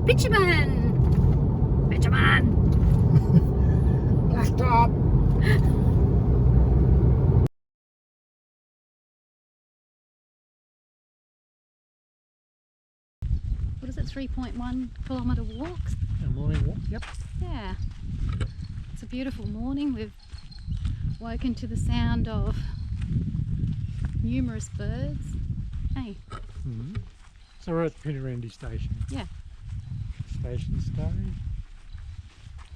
Bitumen! Bitumen! Blacktop! What is it, 3.1 kilometre walk? A morning walk, yep. Yeah. It's a beautiful morning. We've woken to the sound of numerous birds. Hey. Mm-hmm. So we're at Pinnarendi Station. Yeah. Station Stay.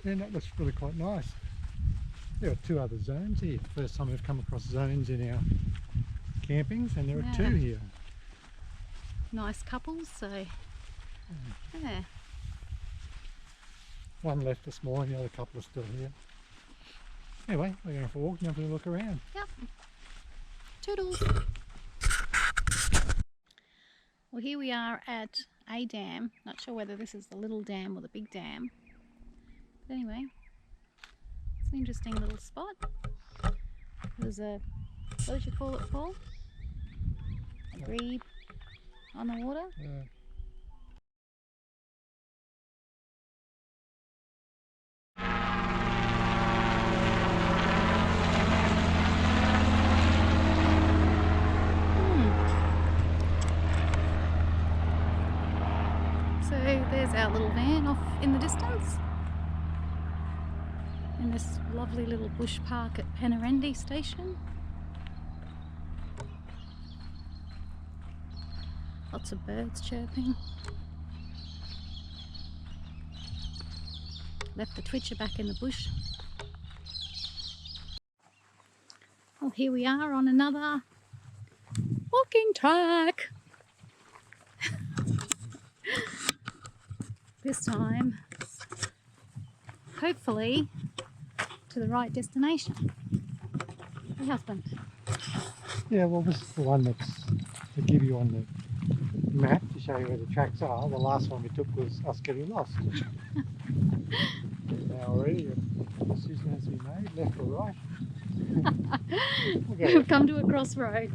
And that looks really quite nice. There are two other zones here. First time we've come across zones in our campings, and there are two here. Nice couples, so yeah. One left this morning, the other couple are still here. Anyway, we're going for a walk and have a look around. Yep. Toodles. Well, here we are at a dam. Not sure whether this is the little dam or the big dam. But anyway, it's an interesting little spot. There's a, what did you call it, Paul? A grebe on the water? Yeah. So there's our little van off in the distance. In this lovely little bush park at Pinnarendi Station. Lots of birds chirping. Left the twitcher back in the bush. Well, here we are on another walking track. This time, hopefully, to the right destination. Hey, husband. Yeah, well, this is the one that's to give you on the map to show you where the tracks are. The last one we took was us getting lost. Now already a decision has to be made, left or right. We've come to a crossroad.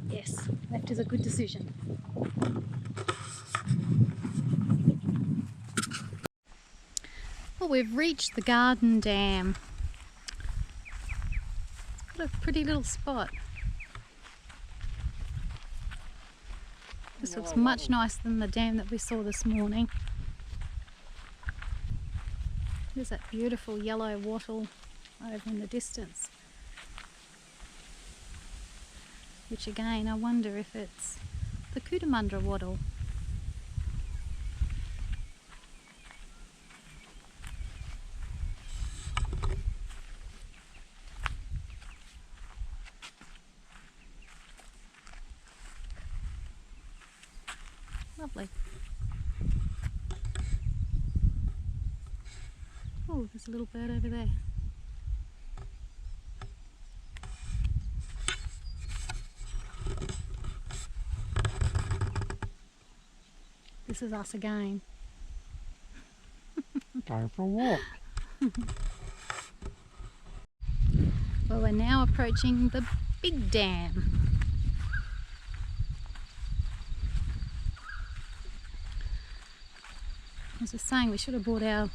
Yes, left is a good decision. Well, we've reached the garden dam. It's got a pretty little spot. This looks much nicer than the dam that we saw this morning. There's that beautiful yellow wattle over in the distance. Which again, I wonder if it's the Cootamundra wattle. Lovely. Oh, there's a little bird over there. This is us again. Going for a walk. Well, we're now approaching the big dam. I was just saying we should have brought our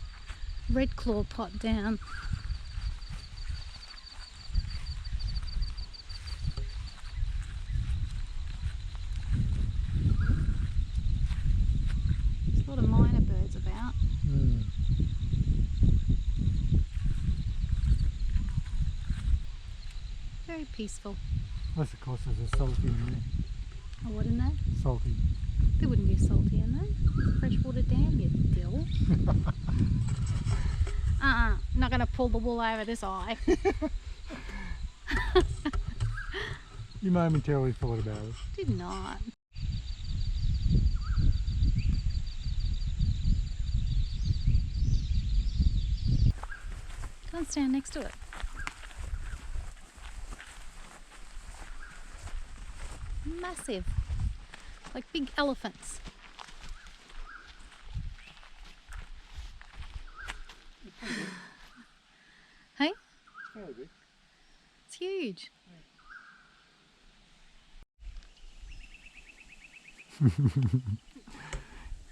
red claw pot down. There's a lot of minor birds about. Very peaceful. Yes, of course, there's a salty in there. Oh, what in that? Salty. There wouldn't be a salty in there. Freshwater dam, you dill. Not going to pull the wool over this eye. You momentarily thought about it. Did not. Can't stand next to it. Massive. Like big elephants. Hey? It's huge.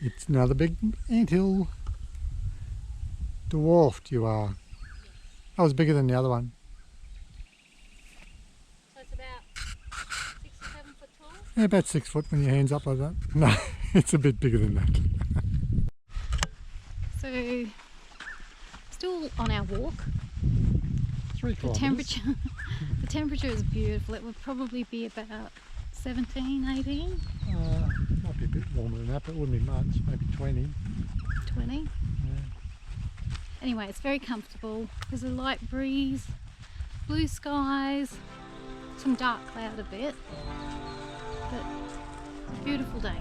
It's another big anthill. Dwarfed you are. That was bigger than the other one. So it's about 6 or 7 foot tall? Yeah, about 6 foot when your hand's up like that. No, it's a bit bigger than that. So, still on our walk. 3 kilometres. The temperature is beautiful. It would probably be about 17, 18? Might be a bit warmer than that, but it wouldn't be much. Maybe 20. 20? Yeah. Anyway, it's very comfortable. There's a light breeze, blue skies, some dark cloud a bit, but it's a beautiful day.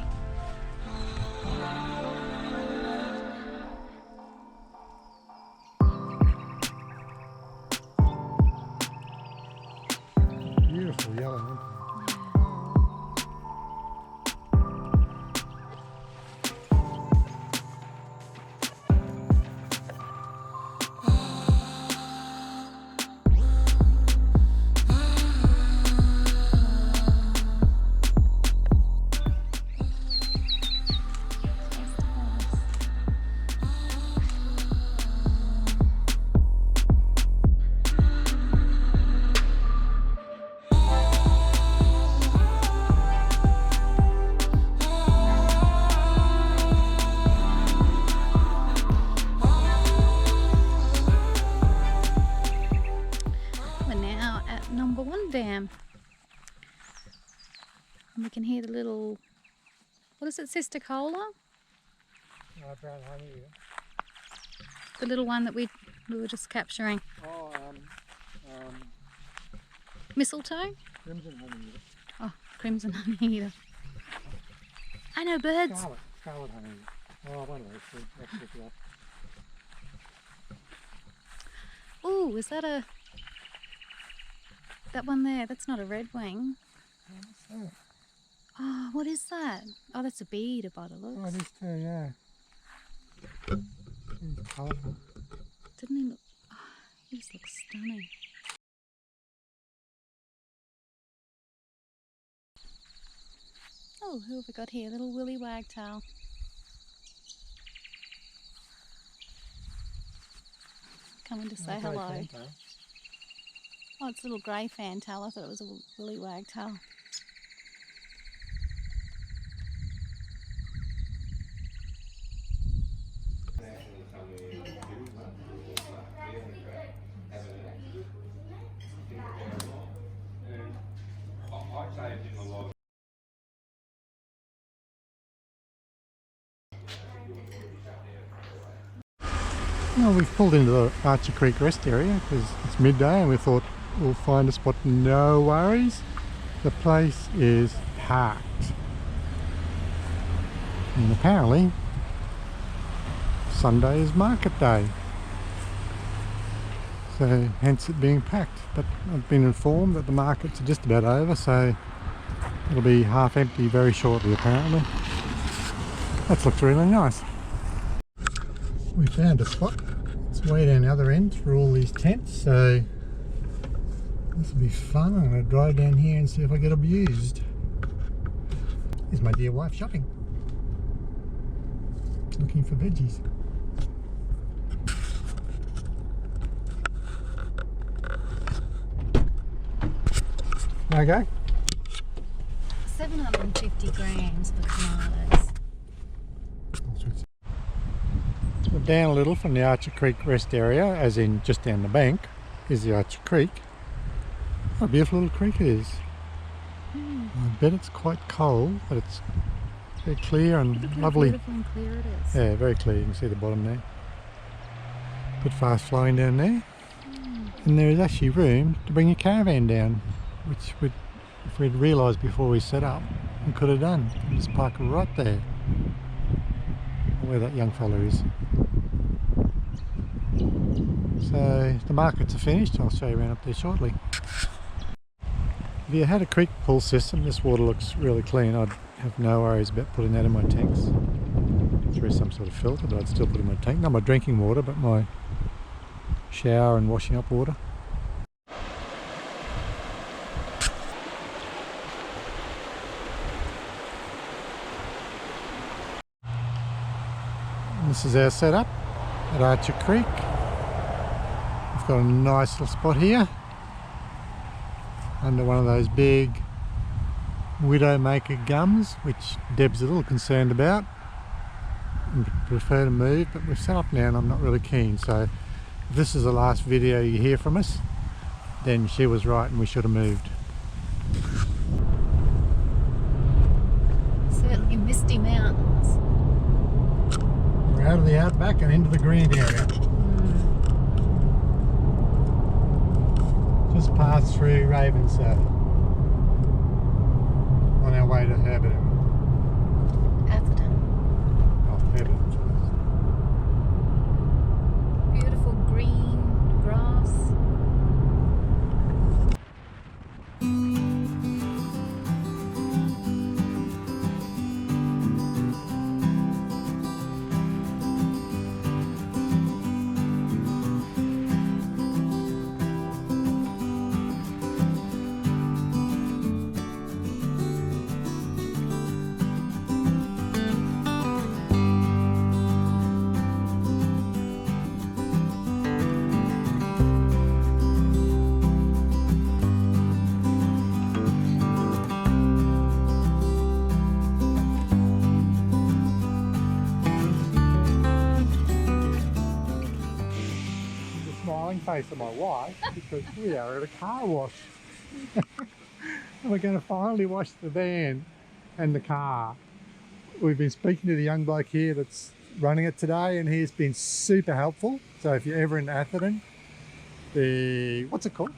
Beautiful yellow, aren't they? Dam, and we can hear the little, what is it, Sister Cola? Brown honey. The little one that we were just capturing. Oh, Mistletoe? crimson honey. Oh, crimson honey eater. I know birds. Scarlet honey. Oh, one of those two. Let's look it up. Oh, is that that one there? That's not a redwing. What's that? Oh, what is that? Oh, that's a beater by the looks. Oh, it is too, yeah. He's colourful. Didn't he look? Oh, he just looks stunning. Oh, who have we got here? Little Willy Wagtail. Coming to say hello. Fantail. Oh, it's a little grey fantail. I thought it was a Willy Wagtail. Well, we've pulled into the Archer Creek rest area because it's midday and we thought we'll find a spot. No worries, the place is packed, and apparently Sunday is market day, so hence it being packed. But I've been informed that the markets are just about over, so it'll be half empty very shortly apparently. That looks really nice. We found a spot. It's way down the other end through all these tents, so this will be fun. I'm going to drive down here and see if I get abused. Here's my dear wife shopping, looking for veggies. Okay. 750 grams for tomatoes. So down a little from the Archer Creek rest area, as in just down the bank, is the Archer Creek. What a beautiful little creek it is. I bet it's quite cold, but it's very clear and Look how lovely. beautiful and clear it is. Yeah, very clear. You can see the bottom there. Good fast flowing down there. And there is actually room to bring your caravan down, which would, if we'd realised before we set up, we could have done. Just park it right there, where that young fella is. So the markets are finished. I'll show you around up there shortly. If you had a creek pull system, this water looks really clean. I'd have no worries about putting that in my tanks through some sort of filter, but I'd still put it in my tank. Not my drinking water, but my shower and washing up water. This is our setup at Archer Creek. We've got a nice little spot here under one of those big Widowmaker gums, which Deb's a little concerned about and prefer to move, but we've set up now and I'm not really keen, so if this is the last video you hear from us, then she was right and we should have moved. Certainly Misty Mountains. We're out of the outback and into the green area. Just passed through Ravensdale on our way to Herberton. Atherton. Oh, Herberton. Beautiful green grass. Face of my wife because we are at a car wash. We're going to finally wash the van and the car. We've been speaking to the young bloke here that's running it today and he's been super helpful. So if you're ever in Atherton, what's it called?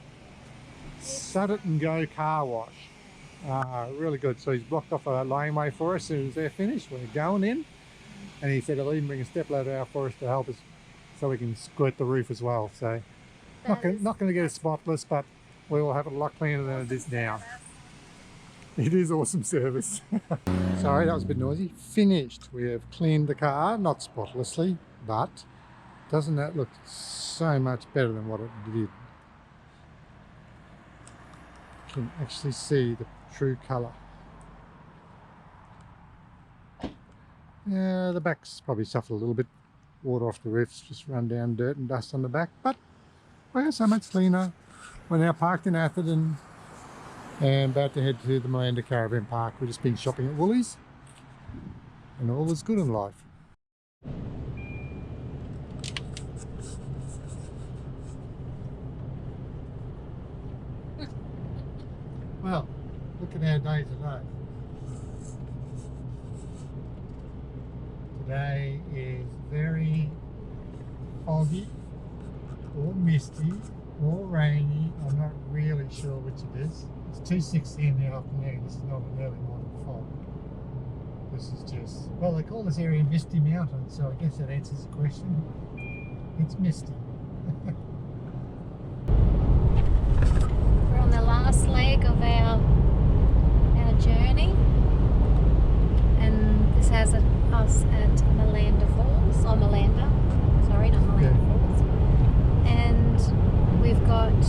Set It and Go car wash. Really good. So he's blocked off a laneway for us. As soon as they're finished, we're going in, and he said he'll even bring a stepladder out for us to help us so we can squirt the roof as well. So not going to get it spotless, but we will have it a lot cleaner than it is now. It is awesome service. Sorry, that was a bit noisy. Finished. We have cleaned the car, not spotlessly, but doesn't that look so much better than what it did? You can actually see the true colour. Yeah, the back's probably suffered a little bit. Water off the roofs, just run down dirt and dust on the back, but we're so much cleaner. We're now parked in Atherton and about to head to the Malanda Caravan Park. We've just been shopping at Woolies and all is good in life. Well, look at our day today. Today is very foggy or misty or rainy. I'm not really sure which it is. It's 2:60 in the afternoon. This is not an early morning fog. This is just, well, they call this area Misty Mountains, so I guess that answers the question. It's misty. We're on the last leg of our journey, and this has us at Malanda Falls, or Malanda, sorry, not Malanda Falls, and we've got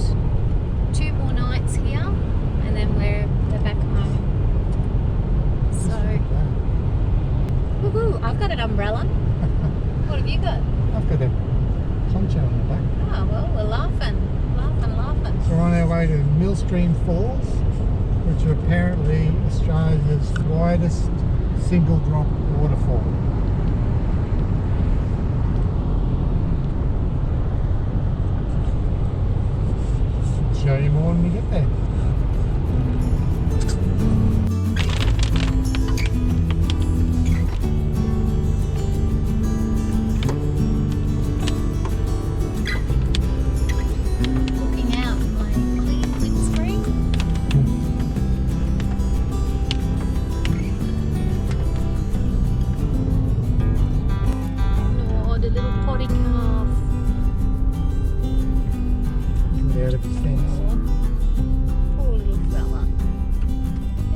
2 more nights here, and then we're back home. So, woohoo! I've got an umbrella. What have you got? I've got a poncho on the back. Oh well, we're laughing. So we're on our way to Millstream Falls, which are apparently Australia's widest single drop waterfall. I'll show you more when we get there. Looking out my clean windscreen. Oh, the little potty calf. Get out of his fence. Poor little fella.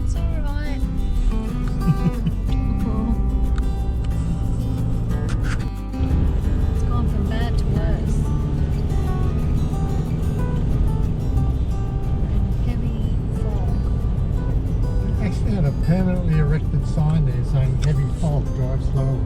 It's alright. It's gone from bad to worse. And heavy fog. Actually had a permanently erected sign there saying heavy fog, drive slowly.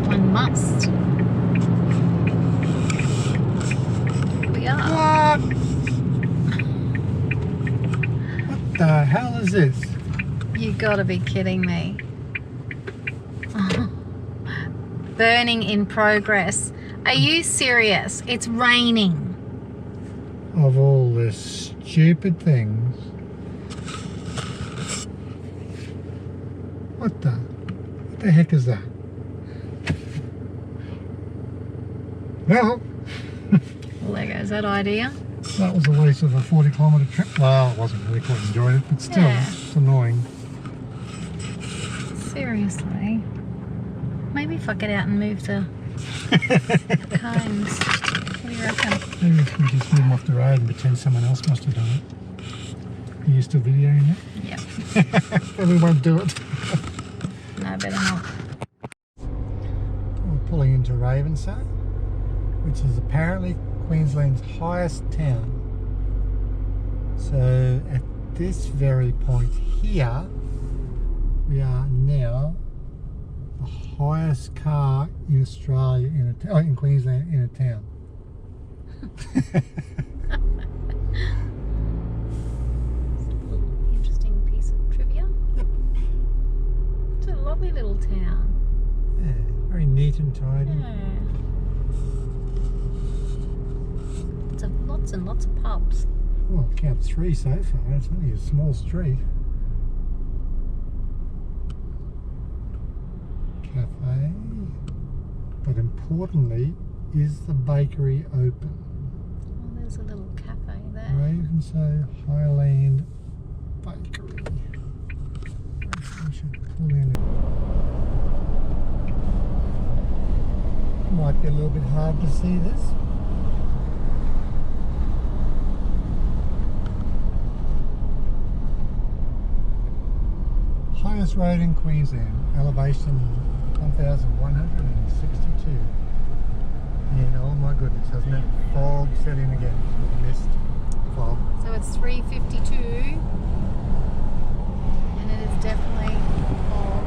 One must. Here we are. What? What the hell is this? You gotta be kidding me. Burning in progress. Are you serious? It's raining. Of all the stupid things. What the heck is that? Well, Well, there goes that idea. that was a waste of a 40-kilometre trip. Well, it wasn't really quite enjoyed it, but still, Yeah. it's annoying. Seriously. Maybe if I get out and move the cones. What do you reckon? Maybe if we just move them off the road and pretend someone else must have done it. Are you still videoing it? Yep. Probably won't do it. No, better not. We're pulling into Ravensay, which is apparently Queensland's highest town. So at this very point here, we are now the highest car in Australia in Queensland in a town. Interesting piece of trivia. Yep. It's a lovely little town. Yeah, very neat and tidy. Yeah. Lots and lots of pubs. Well, count 3 so far. It's only a small street. Cafe. But importantly, is the bakery open? Oh, there's a little cafe there. Ravensay Highland Bakery. We should pull in. Might be a little bit hard to see this. Highest road in Queensland, elevation 1,162. And oh my goodness, hasn't that fog set in again? Mist, fog. So it's 3:52, and it is definitely fog.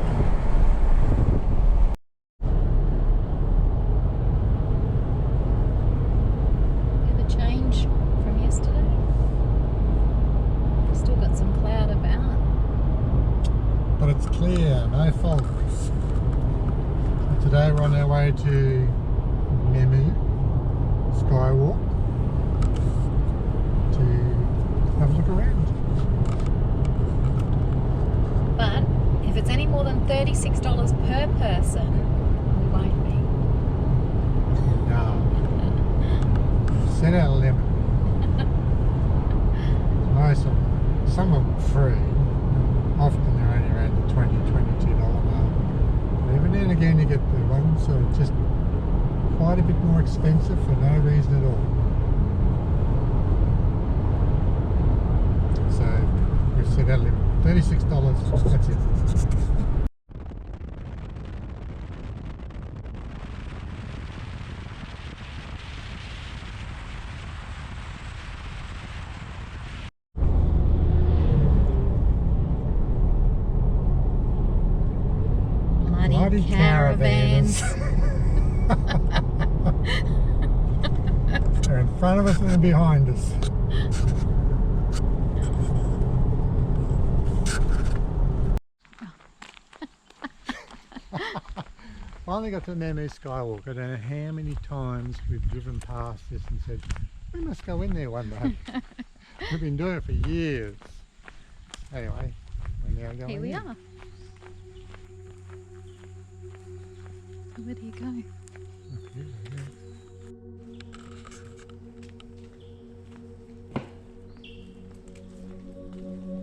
Bit of a change from yesterday. We've still got some cloud about. But it's clear, no fog. So today we're on our way to Mamu, Skywalk, to have a look around. But if it's any more than $36 per person, we won't be. No. Set our limit. Most of them, some of them free. Often they're only around the $20–22 mark. But every now and again you get the ones that are just quite a bit more expensive for no reason at all. So we've set our limit. $36, that's it. Bloody caravans. They're in front of us and they're behind us. Finally got to Mamu Skywalk. I don't know how many times we've driven past this and said, we must go in there one day. We've been doing it for years. Anyway, we're now going Here we in. are. So where do you go? Up here, I guess.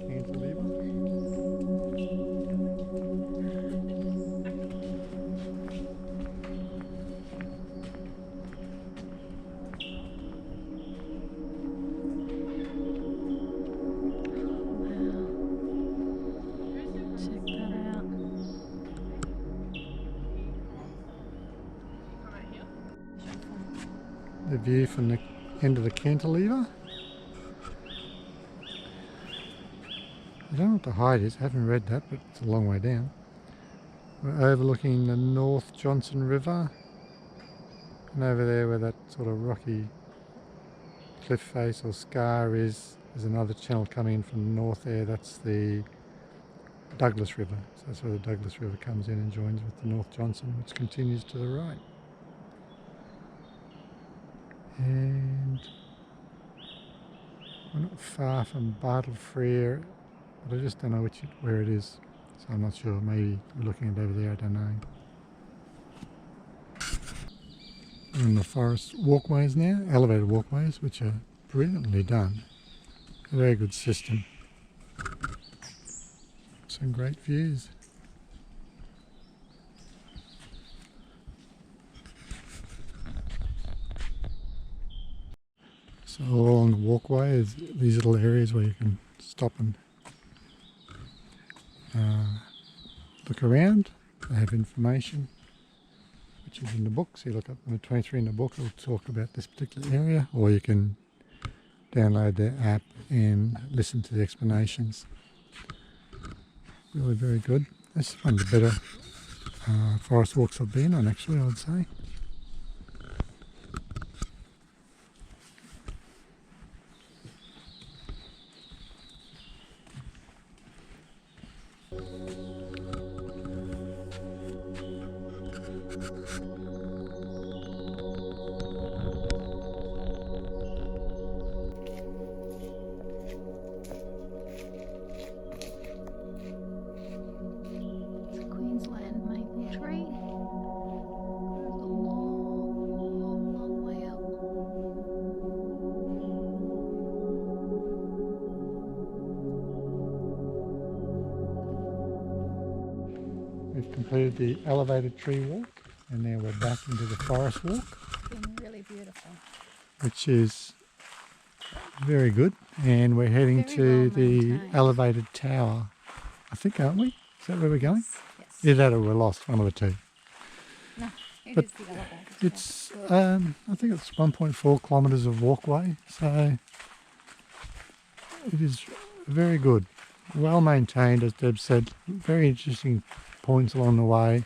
Cantilever. Check that out. The view from the end of the cantilever. I don't know what the height is, I haven't read that, but it's a long way down. We're overlooking the North Johnson River, and over there where that sort of rocky cliff face or scar is, there's another channel coming in from the north there. That's the Douglas River. So that's where the Douglas River comes in and joins with the North Johnson, which continues to the right. And we're not far from Bartle Frere, but I just don't know where it is. So I'm not sure. Maybe we're looking at over there, I don't know. We're in the forest walkways now, elevated walkways, which are brilliantly done. A very good system. Some great views. So all along the walkway is these little areas where you can stop and look around. They have information which is in the book, so you look up number 23 in the book, it'll talk about this particular area, or you can download their app and listen to the explanations. Really very good. This is one of the better forest walks I've been on, actually, I would say. We've completed the elevated tree walk, and now we're back into the forest walk. It's been really beautiful. Which is very good, and we're heading to the elevated tower, I think, aren't we? Is that where we're going? Yes. Either that or we're lost, one of the two. No, it but is the elevated. It's, I think it's 1.4 kilometres of walkway, so it is very good. Well maintained, as Deb said, very interesting points along the way,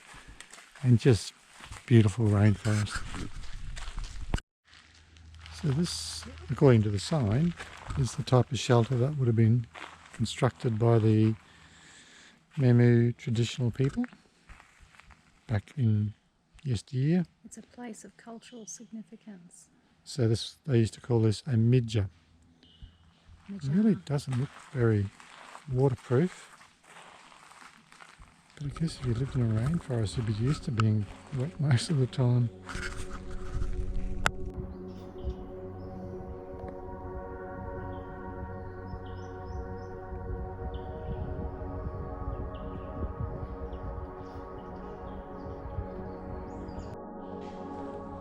and just beautiful rainforest. So this, according to the sign, is the type of shelter that would have been constructed by the Mamu traditional people back in yesteryear. It's a place of cultural significance. So this, they used to call this a midja. It really doesn't look very waterproof. But I guess if you lived in a rainforest, you'd be used to being wet most of the time.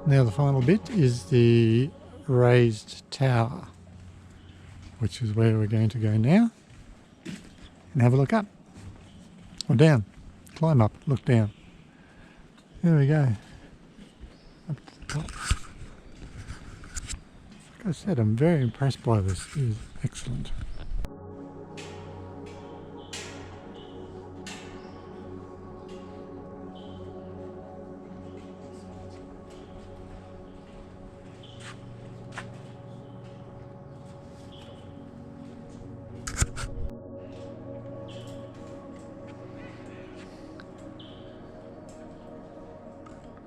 Now the final bit is the raised tower, which is where we're going to go now and have a look up or down. Climb up, look down. There we go. Up to the top. Like I said, I'm very impressed by this. It is excellent.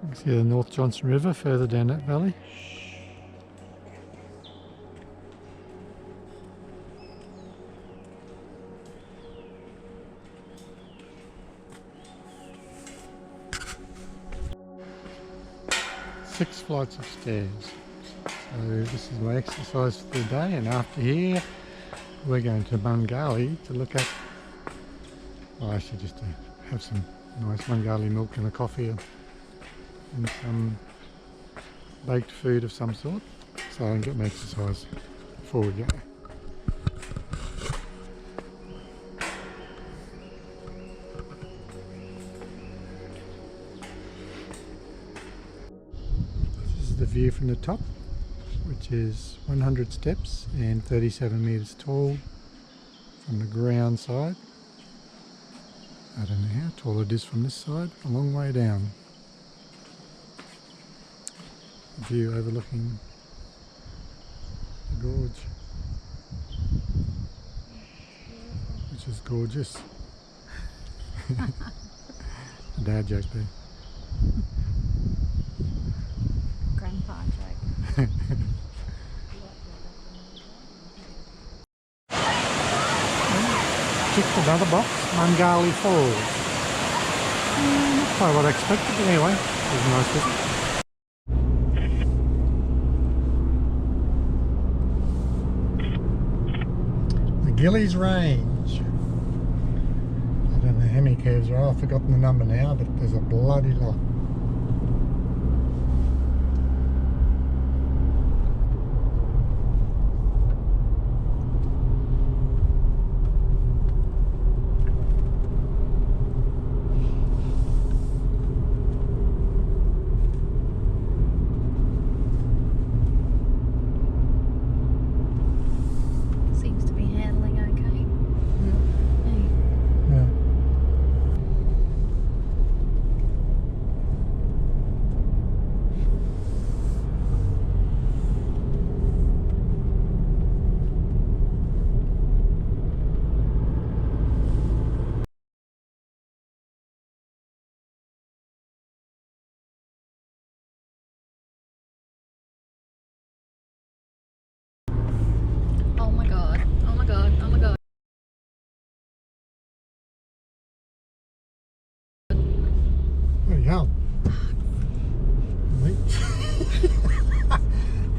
You can see the North Johnson River further down that valley. Six flights of stairs. So this is my exercise for the day, and after here we're going to Mungali to look at, well, actually just to have some nice Mungali milk and a coffee and some baked food of some sort, so I can get my exercise before we go. This is the view from the top, which is 100 steps and 37 metres tall from the ground side. I don't know how tall it is from this side, a long way down. View overlooking the gorge, which is gorgeous. Dad joke there. Grandpa joke. Ticked another box, Malanda Falls. Not quite what I expected, but anyway, it was a nice visit. The Gillies Range. I don't know how many curves there are, I've forgotten the number now, but there's a bloody lot. Oh my god, oh my god, oh my god. Bloody hell.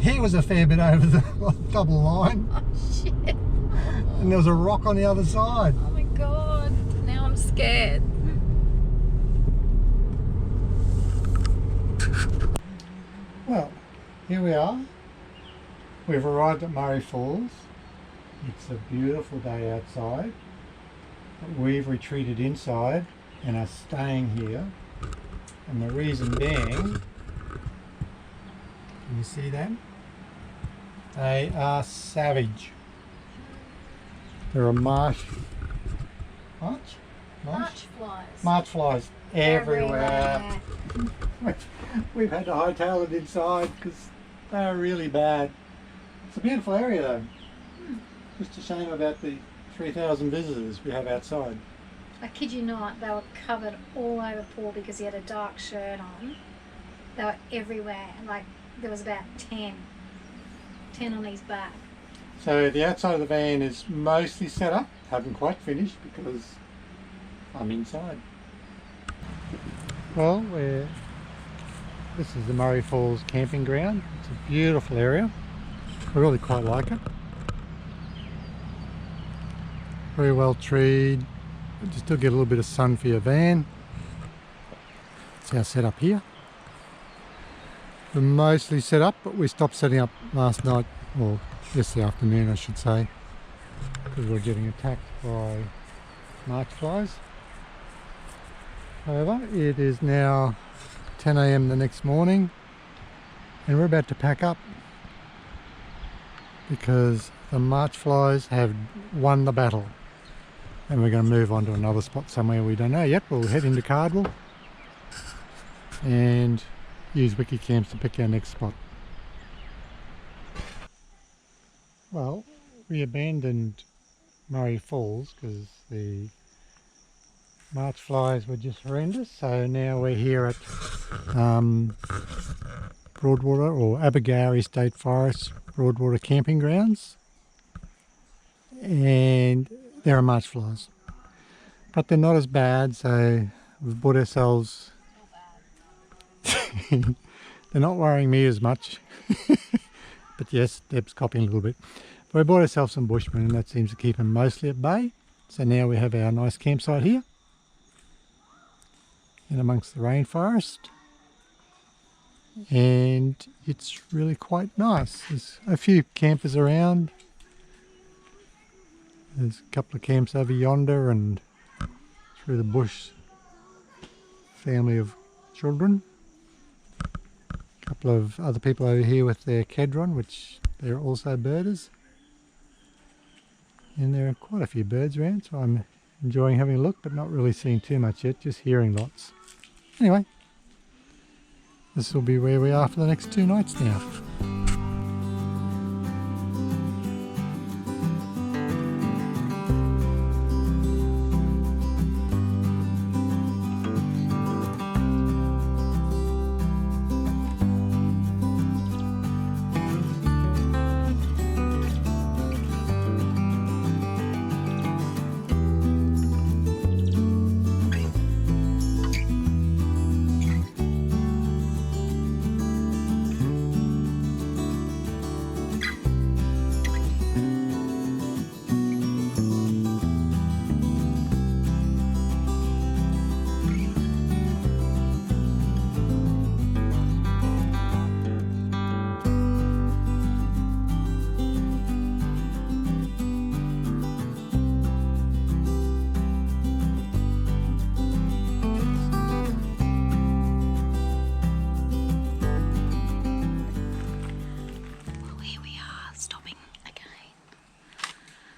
He was a fair bit over the double line. Oh shit. And there was a rock on the other side. Oh my god, now I'm scared. Well, here we are. We've arrived at Murray Falls. It's a beautiful day outside. But we've retreated inside and are staying here. And the reason being, can you see them? They are savage. There are marsh flies everywhere. We've had to hightail it inside because they are really bad. It's a beautiful area though. Just a shame about the 3,000 visitors we have outside. I kid you not, they were covered all over Paul because he had a dark shirt on. They were everywhere. Like there was about 10 on his back. So the outside of the van is mostly set up. Haven't quite finished because I'm inside. Well, this is the Murray Falls camping ground. It's a beautiful area. I really quite like it. Very well treed. You still get a little bit of sun for your van. That's our setup here. We're mostly set up, but we stopped setting up last night, or yesterday afternoon I should say, because we were getting attacked by march flies. However, it is now 10 AM the next morning and we're about to pack up because the march flies have won the battle and we're going to move on to another spot somewhere we don't know yet. We'll head into Cardwell and use Wikicamps to pick our next spot. Well, we abandoned Murray Falls because the march flies were just horrendous, so now we're here at Broadwater or Abergowrie State Forest Broadwater camping grounds, and there are march flies, but they're not as bad, so we've bought ourselves they're not worrying me as much but yes, Deb's copying a little bit. But we bought ourselves some bushmen and that seems to keep them mostly at bay, so now we have our nice campsite here in amongst the rainforest, and it's really quite nice. There's a few campers around. There's a couple of camps over yonder and through the bush, family of children. A couple of other people over here with their cadron, which they're also birders. And there are quite a few birds around, so I'm enjoying having a look, but not really seeing too much yet, just hearing lots. Anyway, this will be where we are for the next 2 nights now.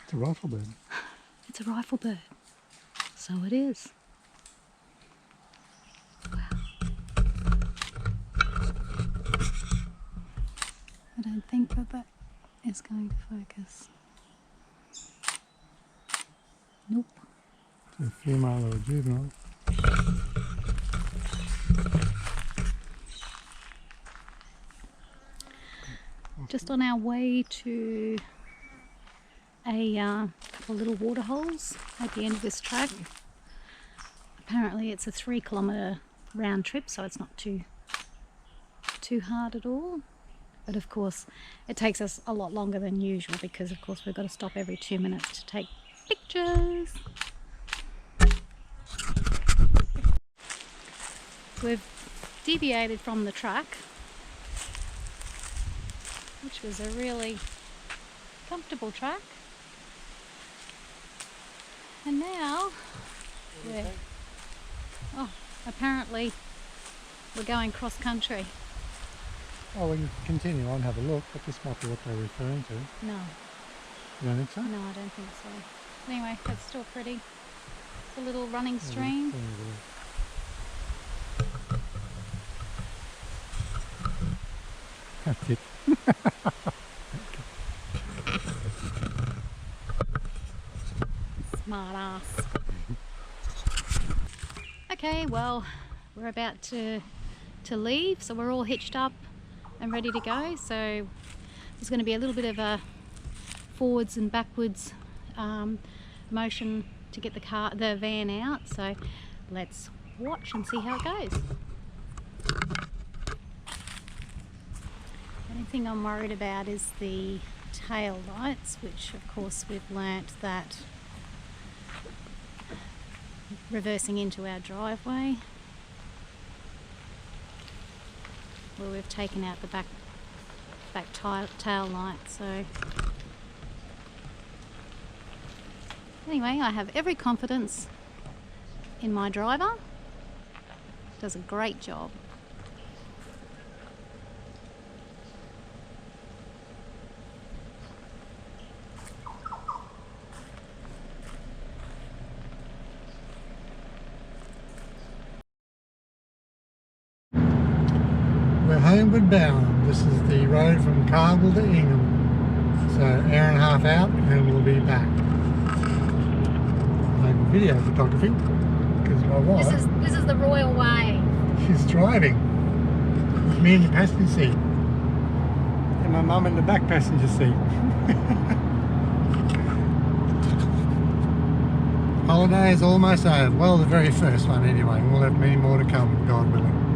It's a rifle bird. It's a rifle bird. So it is. Wow. I don't think that is going to focus. Nope. It's a female or a juvenile. Just on our way to a couple of little water holes at the end of this track. Apparently it's a 3-kilometre round trip, so it's not too hard at all. But of course it takes us a lot longer than usual because of course we've got to stop every 2 minutes to take pictures. We've deviated from the track, which was a really comfortable track. And now apparently we're going cross country. Oh, we can continue on and have a look, but this might be what they're referring to. No. You don't think so? No, I don't think so. Anyway, that's still pretty. It's a little running stream. That's it. Smart ass. Okay, well, we're about to leave, so we're all hitched up and ready to go. So there's going to be a little bit of a forwards and backwards motion to get the van out. So let's watch and see how it goes. The only thing I'm worried about is the tail lights, which of course we've learnt that reversing into our driveway, where we've taken out the back tail light. So anyway, I have every confidence in my driver. Does a great job. We're homeward bound. This is the road from Cardwell to Ingham. So hour and a half out and we'll be back. I'm video photography because my wife... This is the royal way. She's driving. With me in the passenger seat. And my mum in the back passenger seat. Holiday is almost over. Well, the very first one anyway. We'll have many more to come, God willing.